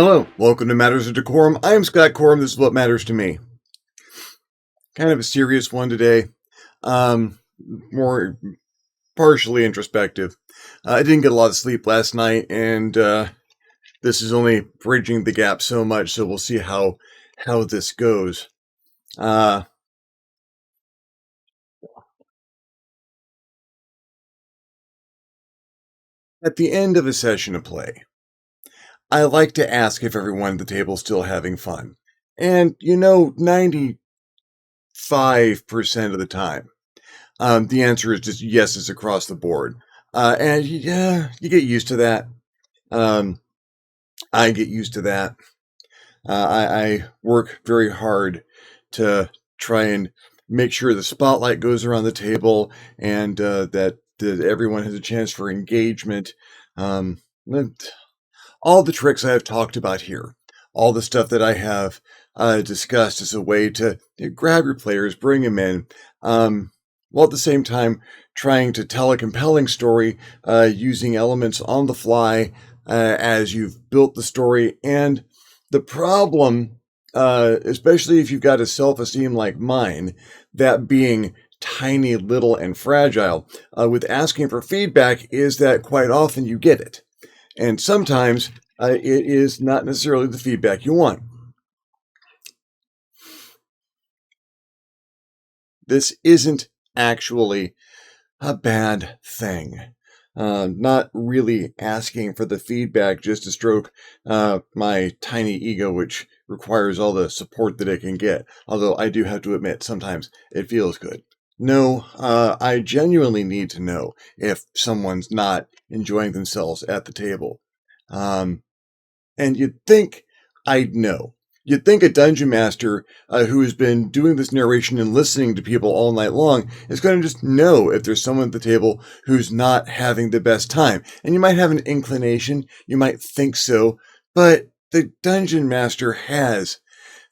Hello, welcome to Matters of DeCorum. I am Scott Corum. This is what matters to me. Kind of a serious one today. More partially introspective. I didn't get a lot of sleep last night, and this is only bridging the gap so much. So we'll see how this goes. At the end of a session of play, I like to ask if everyone at the table is still having fun. And, 95% of the time, the answer is just yeses across the board. And yeah, you get used to that. I get used to that. I work very hard to try and make sure the spotlight goes around the table and that everyone has a chance for engagement. All the tricks I have talked about here, all the stuff that I have discussed as a way to grab your players, bring them in, while at the same time trying to tell a compelling story using elements on the fly as you've built the story. And the problem, especially if you've got a self-esteem like mine, that being tiny, little, and fragile, with asking for feedback is that quite often you get it. And sometimes it is not necessarily the feedback you want. This isn't actually a bad thing. Not really asking for the feedback just to stroke my tiny ego, which requires all the support that it can get. Although I do have to admit, sometimes it feels good. No, I genuinely need to know if someone's not enjoying themselves at the table. And you'd think I'd know. You'd think a dungeon master who has been doing this narration and listening to people all night long is going to just know if there's someone at the table who's not having the best time. And you might have an inclination, you might think so, but the dungeon master has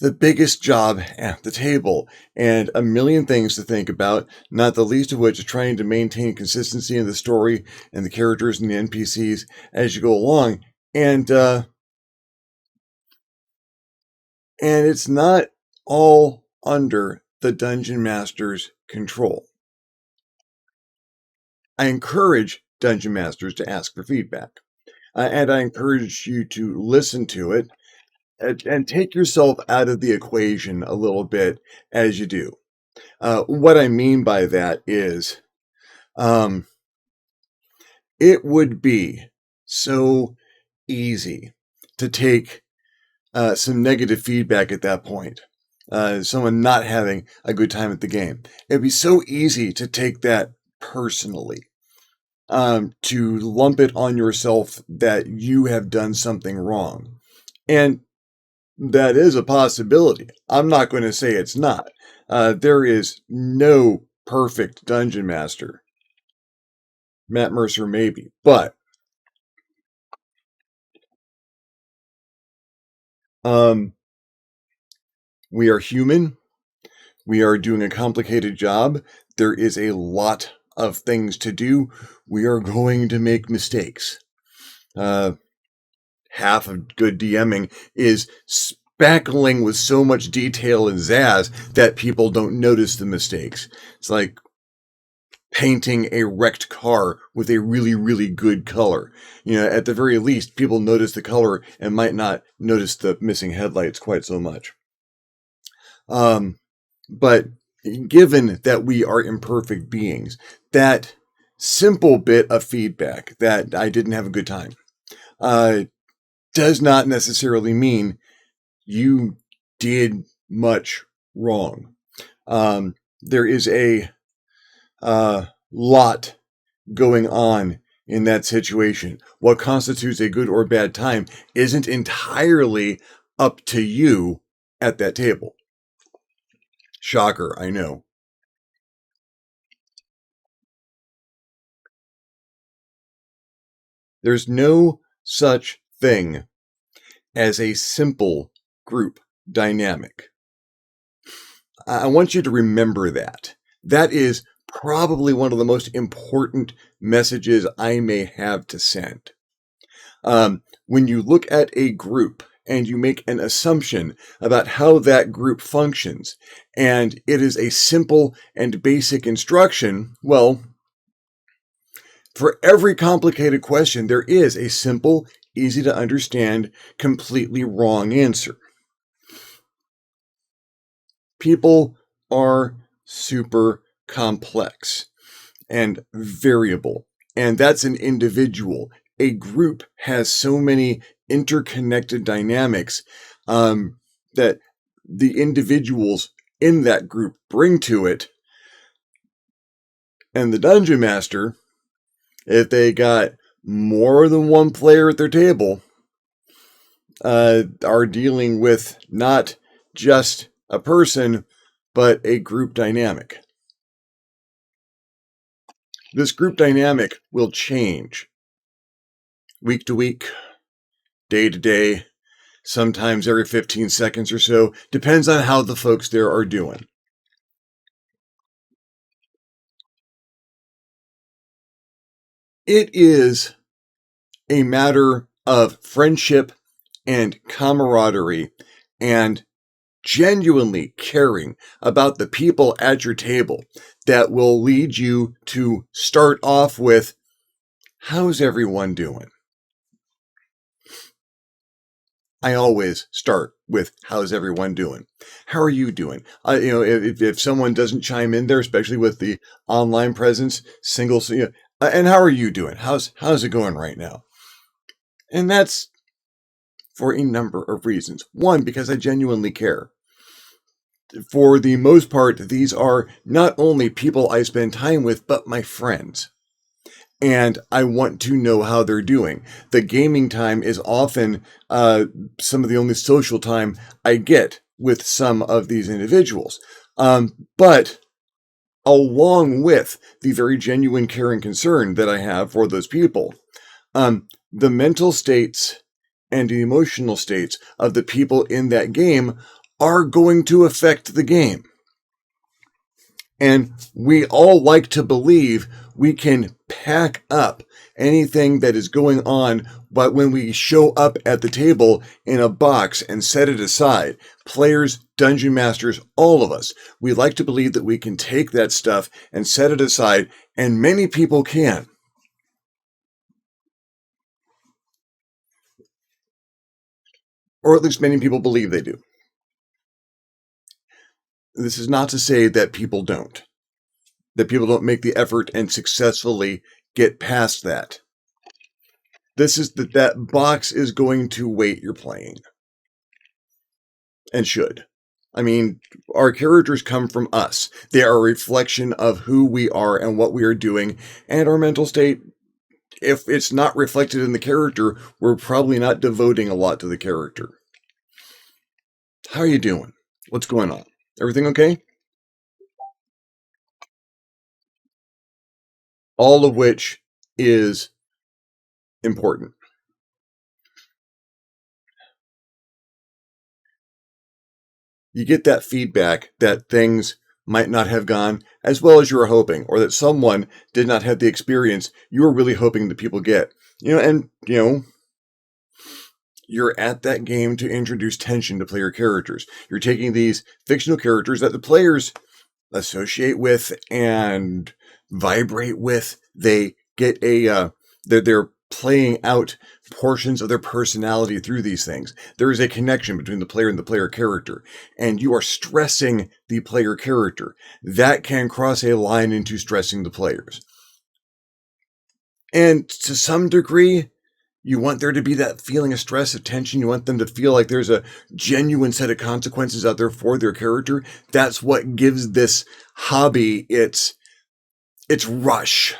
the biggest job at the table and a million things to think about, not the least of which is trying to maintain consistency in the story and the characters and the NPCs as you go along. And it's not all under the dungeon master's control. I encourage dungeon masters to ask for feedback, and I encourage you to listen to it and take yourself out of the equation a little bit as you do. What I mean by that is, it would be so easy to take some negative feedback at that point. Someone not having a good time at the game. It'd be so easy to take that personally, to lump it on yourself that you have done something wrong. And that is a possibility. I'm not going to say it's not. There is no perfect dungeon master. Matt Mercer, maybe. But we are human. We are doing a complicated job. There is a lot of things to do. We are going to make mistakes. Half of good DMing is spackling with so much detail and zazz that people don't notice the mistakes. It's like painting a wrecked car with a really, really good color. At the very least, people notice the color and might not notice the missing headlights quite so much. But given that we are imperfect beings, that simple bit of feedback that I didn't have a good time, does not necessarily mean you did much wrong. There is a lot going on in that situation. What constitutes a good or bad time isn't entirely up to you at that table. Shocker, I know. There's no such thing as a simple group dynamic. I want you to remember that. That is probably one of the most important messages I may have to send. When you look at a group and you make an assumption about how that group functions, and it is a simple and basic instruction, well, for every complicated question, there is a simple, easy to understand, completely wrong answer. People are super complex and variable, and that's an individual. A group has so many interconnected dynamics that the individuals in that group bring to it, and the dungeon master, if they got more than one player at their table, are dealing with not just a person, but a group dynamic. This group dynamic will change week to week, day to day, sometimes every 15 seconds or so. Depends on how the folks there are doing. It is a matter of friendship and camaraderie and genuinely caring about the people at your table that will lead you to start off with, how's everyone doing? I always start with, how's everyone doing? How are you doing? If someone doesn't chime in there, especially with the online presence, and how are you doing? How's it going right now? And that's for a number of reasons. One, because I genuinely care. For the most part, these are not only people I spend time with, but my friends. And I want to know how they're doing. The gaming time is often some of the only social time I get with some of these individuals. But along with the very genuine care and concern that I have for those people, the mental states and the emotional states of the people in that game are going to affect the game. And we all like to believe we can pack up anything that is going on, but when we show up at the table in a box and set it aside, players, dungeon masters, all of us, we like to believe that we can take that stuff and set it aside, and many people can. Or at least many people believe they do. This is not to say that people don't make the effort and successfully get past that. This is that box is going to weight you're playing. And should. I mean, our characters come from us. They are a reflection of who we are and what we are doing, and our mental state. If it's not reflected in the character, we're probably not devoting a lot to the character. How are you doing? What's going on? Everything okay? All of which is important. You get that feedback that things might not have gone as well as you were hoping, or that someone did not have the experience you were really hoping that people get. You're at that game to introduce tension to player characters. You're taking these fictional characters that the players associate with and vibrate with. They get they're playing out portions of their personality through these things. There is a connection between the player and the player character, and you are stressing the player character. That can cross a line into stressing the players. And to some degree, you want there to be that feeling of stress, of tension. You want them to feel like there's a genuine set of consequences out there for their character. That's what gives this hobby its rush.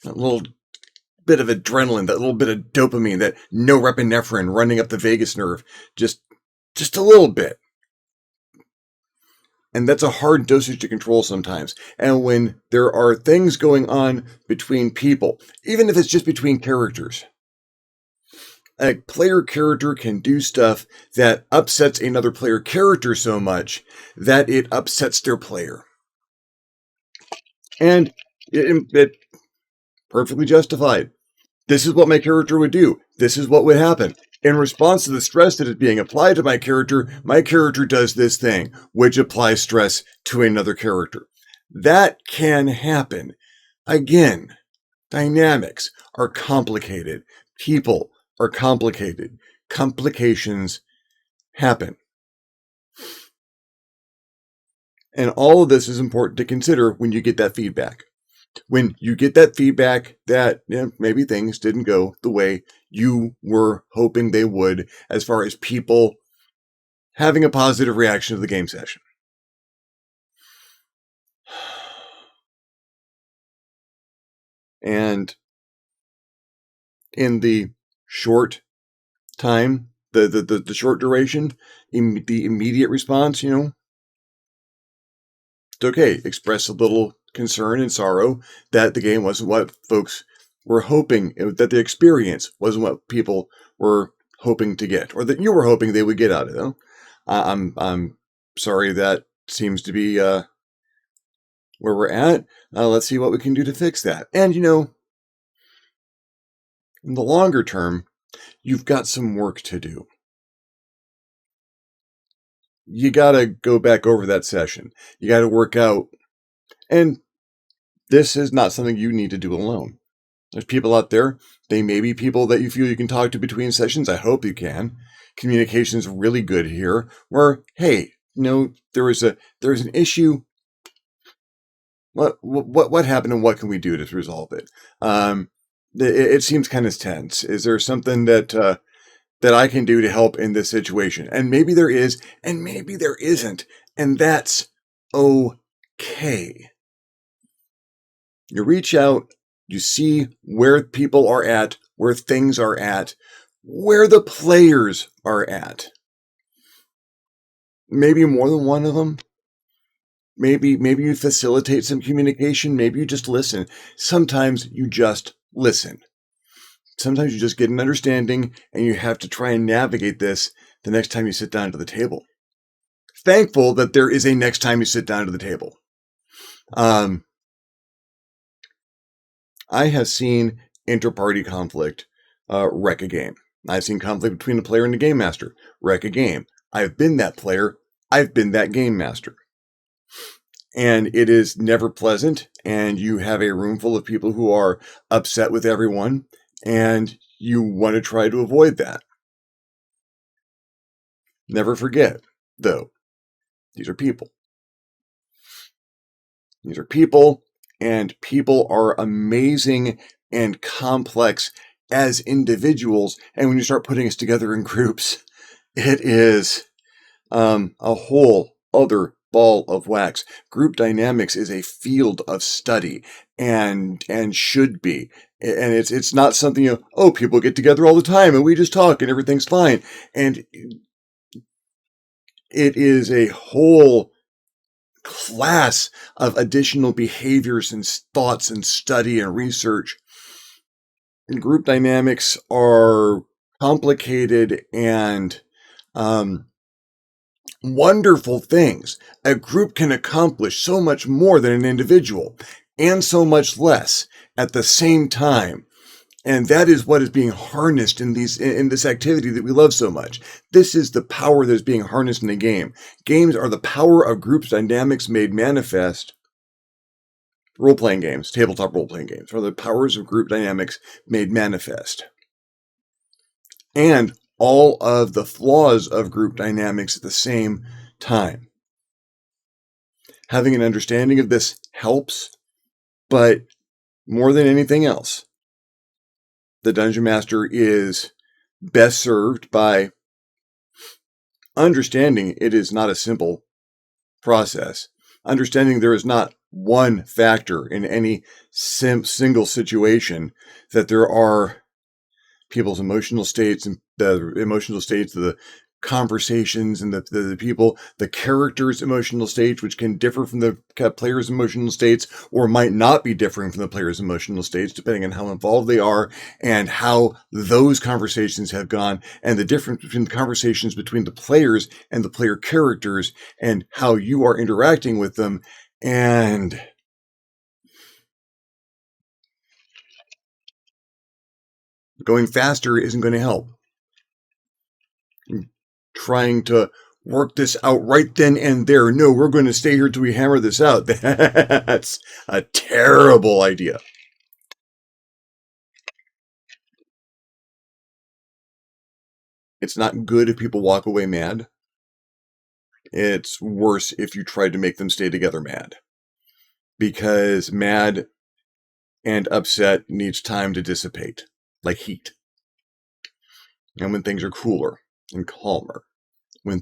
That little bit of adrenaline, that little bit of dopamine, that norepinephrine running up the vagus nerve. Just a little bit. And that's a hard dosage to control sometimes. And when there are things going on between people, even if it's just between characters, a player character can do stuff that upsets another player character so much that it upsets their player. And it perfectly justified. This is what my character would do. This is what would happen. In response to the stress that is being applied to my character does this thing, which applies stress to another character. That can happen. Again, dynamics are complicated. People are complicated. Complications happen. And all of this is important to consider when you get that feedback. When you get that feedback that maybe things didn't go the way you were hoping they would, as far as people having a positive reaction to the game session. And in the short time, the short duration, the immediate response, it's okay. Express a little concern and sorrow that the game wasn't what folks were hoping, that the experience wasn't what people were hoping to get, or that you were hoping they would get out of it. I'm sorry that seems to be where we're at. Let's see what we can do to fix that. And in the longer term, you've got some work to do. You got to go back over that session. You got to work out. And this is not something you need to do alone. There's people out there. They may be people that you feel you can talk to between sessions. I hope you can. Communication's really good here. Where, hey, there was an issue. What happened, and what can we do to resolve it? It seems kind of tense. Is there something that I can do to help in this situation? And maybe there is, and maybe there isn't, and that's okay. You reach out, you see where people are at, where things are at, where the players are at. Maybe more than one of them. Maybe you facilitate some communication. Maybe you just listen. Sometimes you just listen. Sometimes you just get an understanding, and you have to try and navigate this the next time you sit down to the table. Thankful that there is a next time you sit down to the table. I have seen inter-party conflict wreck a game. I've seen conflict between the player and the game master wreck a game. I've been that player. I've been that game master. And it is never pleasant, and you have a room full of people who are upset with everyone, and you want to try to avoid that. Never forget, though, these are people. These are people, and people are amazing and complex as individuals. And when you start putting us together in groups, it is a whole other ball of wax. Group dynamics is a field of study, and should be. And it's not something people get together all the time and we just talk and everything's fine. And it is a whole class of additional behaviors and thoughts and study and research. And group dynamics are complicated and wonderful things. A group can accomplish so much more than an individual, and so much less at the same time. And that is what is being harnessed in this activity that we love so much. This is the power that is being harnessed in a game. Games are the power of group dynamics made manifest. Role-playing games, tabletop role-playing games, are the powers of group dynamics made manifest. And all of the flaws of group dynamics at the same time. Having an understanding of this helps, but more than anything else, the Dungeon Master is best served by understanding it is not a simple process. Understanding there is not one factor in any single situation, that there are people's emotional states and the emotional states of the conversations and the people, the characters' emotional states, which can differ from the players' emotional states, or might not be differing from the players' emotional states, depending on how involved they are and how those conversations have gone, and the difference between the conversations between the players and the player characters and how you are interacting with them. And going faster isn't going to help. trying to work this out right then and there. No, we're going to stay here till we hammer this out. That's a terrible idea. It's not good if people walk away mad. It's worse if you try to make them stay together mad. Because mad and upset needs time to dissipate, like heat. And when things are cooler and calmer, when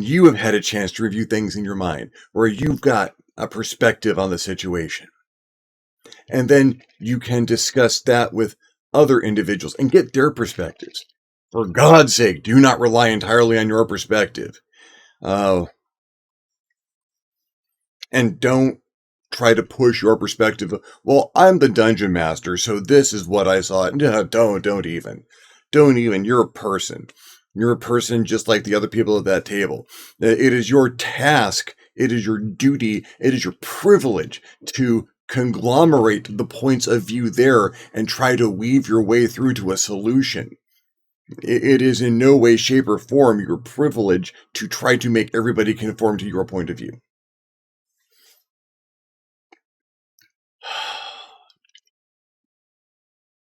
you have had a chance to review things in your mind, where you've got a perspective on the situation, and then you can discuss that with other individuals and get their perspectives. For God's sake, do not rely entirely on your perspective. And don't try to push your perspective. Well, I'm the dungeon master, so this is what I saw. No, don't even. Don't even. You're a person. You're a person just like the other people at that table. It is your task. It is your duty. It is your privilege to conglomerate the points of view there and try to weave your way through to a solution. It is in no way, shape, or form your privilege to try to make everybody conform to your point of view.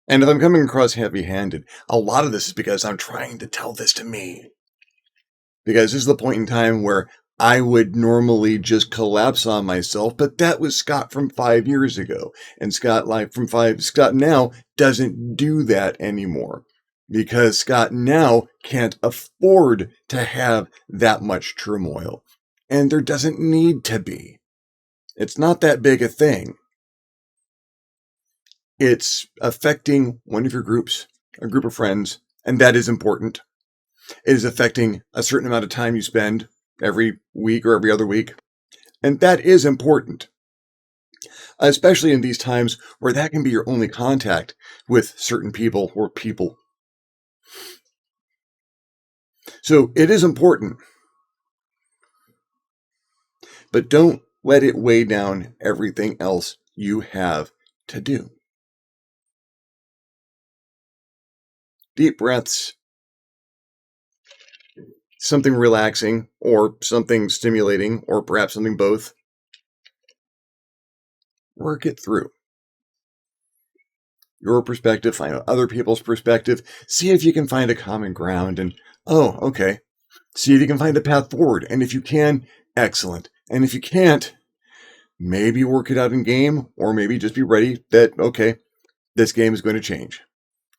And if I'm coming across heavy-handed, a lot of this is because I'm trying to tell this to me. Because this is the point in time where I would normally just collapse on myself, but that was Scott from 5 years ago. And Scott now doesn't do that anymore. Because Scott now can't afford to have that much turmoil. And there doesn't need to be. It's not that big a thing. It's affecting one of your groups, a group of friends, and that is important. It is affecting a certain amount of time you spend every week or every other week, and that is important. Especially in these times where that can be your only contact with certain people or people. So it is important, but don't let it weigh down everything else you have to do. Deep breaths, something relaxing, or something stimulating, or perhaps something both. Work it through. Your perspective, find out other people's perspective, see if you can find a common ground, and, okay. See if you can find a path forward, and if you can, excellent. And if you can't, maybe work it out in game, or maybe just be ready that, okay, this game is going to change.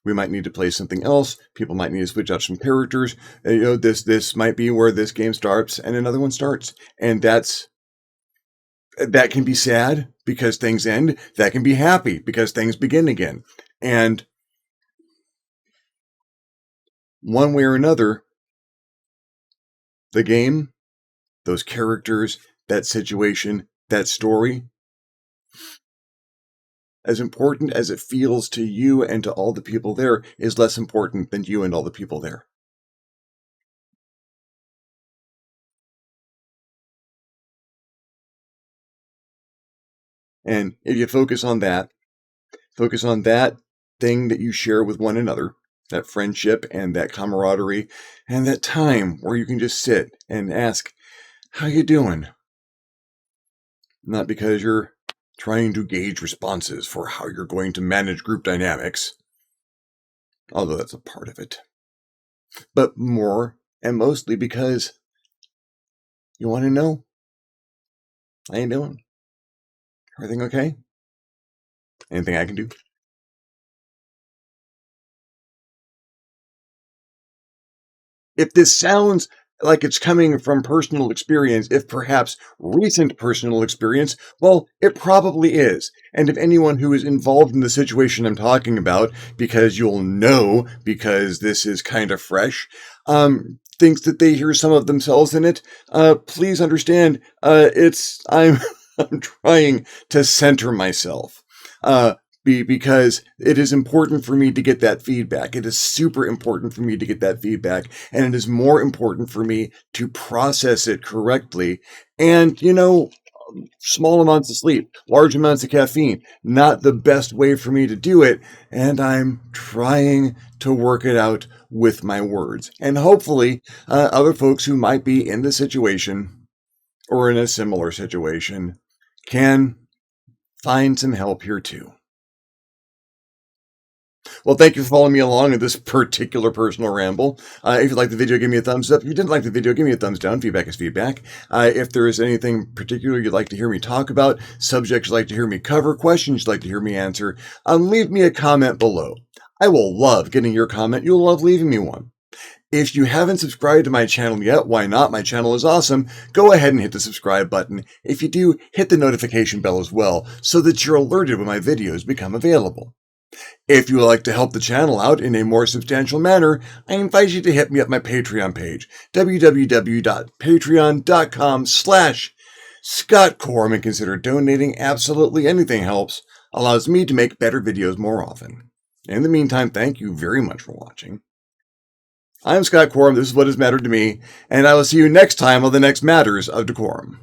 We might need to play something else. People might need to switch out some characters. This might be where this game starts and another one starts. And that can be sad because things end. That can be happy because things begin again. And one way or another, the game, those characters, that situation, that story, as important as it feels to you and to all the people there, is less important than you and all the people there. And if you focus on that thing that you share with one another, that friendship and that camaraderie, and that time where you can just sit and ask, how you doing? Not because you're trying to gauge responses for how you're going to manage group dynamics, although that's a part of it, but more and mostly because you want to know, how you doing? Everything okay? Anything I can do? If this sounds like it's coming from personal experience, if perhaps recent personal experience, well, it probably is. And if anyone who is involved in the situation I'm talking about, because you'll know, because this is kind of fresh, thinks that they hear some of themselves in it, please understand, I'm trying to center myself. Because it is important for me to get that feedback. It is super important for me to get that feedback. And it is more important for me to process it correctly. And, small amounts of sleep, large amounts of caffeine, not the best way for me to do it. And I'm trying to work it out with my words. And hopefully, other folks who might be in the situation or in a similar situation can find some help here too. Well, thank you for following me along in this particular personal ramble. If you liked the video, give me a thumbs up. If you didn't like the video, give me a thumbs down. Feedback is feedback. If there is anything particular you'd like to hear me talk about, subjects you'd like to hear me cover, questions you'd like to hear me answer, leave me a comment below. I will love getting your comment. You'll love leaving me one. If you haven't subscribed to my channel yet, why not? My channel is awesome. Go ahead and hit the subscribe button. If you do, hit the notification bell as well so that you're alerted when my videos become available. If you would like to help the channel out in a more substantial manner, I invite you to hit me up my Patreon page, www.patreon.com/ScottCorum, and consider donating. Absolutely anything helps, allows me to make better videos more often. In the meantime, thank you very much for watching. I'm Scott Corum, this is what has mattered to me, and I will see you next time on the next Matters of Decorum.